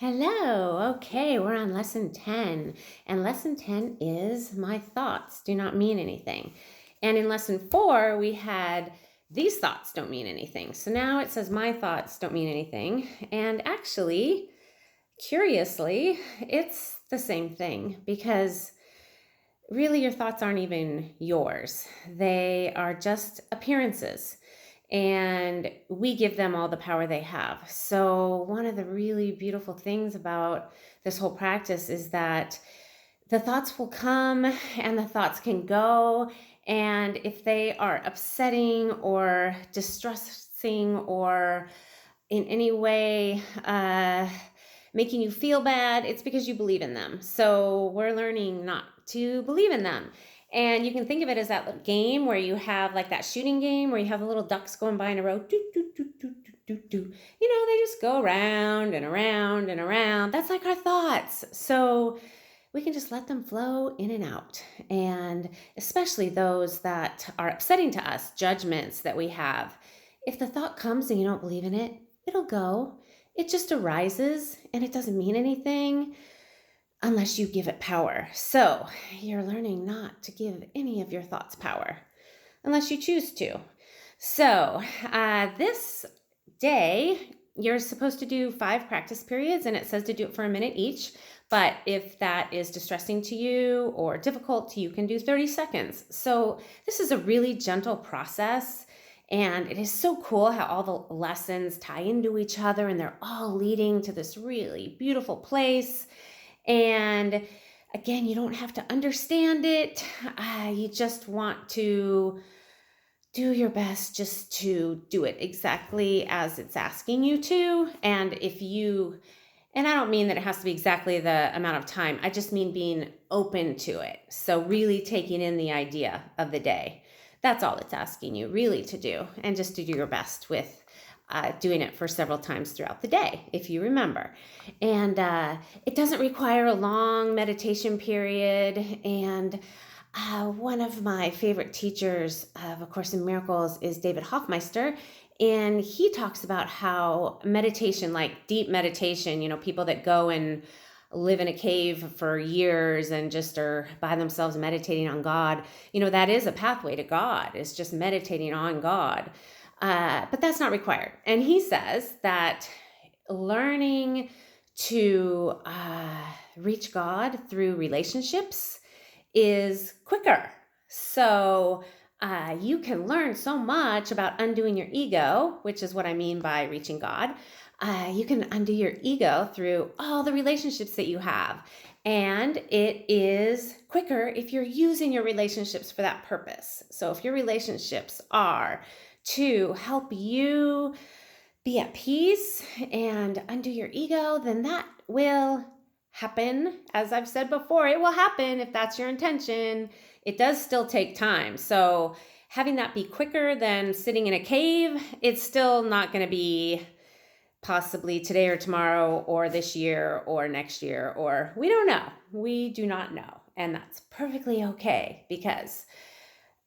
Hello. Okay, we're on lesson 10. And lesson 10 is my thoughts do not mean anything. And in lesson 4, we had these thoughts don't mean anything. So now it says my thoughts don't mean anything. And actually, curiously, it's the same thing because really your thoughts aren't even yours. They are just appearances and we give them all the power they have. So, one of the really beautiful things about this whole practice is that the thoughts will come and the thoughts can go. And if they are upsetting or distressing or in any way making you feel bad, it's because you believe in them. So we're learning not to believe in them. And you can think of it as that game where you have like that shooting game where you have the little ducks going by in a row. Doo, doo, doo, doo, doo, doo, doo. They just go around and around and around. That's like our thoughts. So we can just let them flow in and out. And especially those that are upsetting to us, judgments that we have. If the thought comes and you don't believe in it, it'll go. It just arises and it doesn't mean anything unless you give it power. So you're learning not to give any of your thoughts power unless you choose to. So this day, you're supposed to do 5 practice periods, and it says to do it for a minute each. But if that is distressing to you or difficult, you can do 30 seconds. So this is a really gentle process. And it is so cool how all the lessons tie into each other and they're all leading to this really beautiful place. And again, you don't have to understand it. You just want to do your best just to do it exactly as it's asking you to. And I don't mean that it has to be exactly the amount of time. I just mean being open to it. So really taking in the idea of the day. That's all it's asking you really to do. And just to do your best with doing it for several times throughout the day, if you remember. And it doesn't require a long meditation period. And one of my favorite teachers of A Course in Miracles is David Hoffmeister. And he talks about how meditation, like deep meditation, people that go and live in a cave for years and just are by themselves meditating on God, that is a pathway to God, is just meditating on God. But that's not required. And he says that learning to reach God through relationships is quicker. So you can learn so much about undoing your ego, which is what I mean by reaching God. You can undo your ego through all the relationships that you have. And it is quicker if you're using your relationships for that purpose. So if your relationships are to help you be at peace and undo your ego, then that will happen. As I've said before, it will happen if that's your intention. It does still take time. So having that be quicker than sitting in a cave, it's still not going to be possibly today or tomorrow or this year or next year, or we don't know. We do not know. And that's perfectly okay because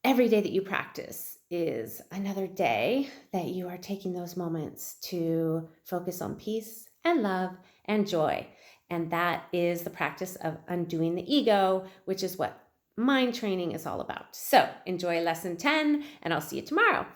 every day that you practice is another day that you are taking those moments to focus on peace and love and joy. And that is the practice of undoing the ego, which is what mind training is all about. So enjoy lesson 10, and I'll see you tomorrow.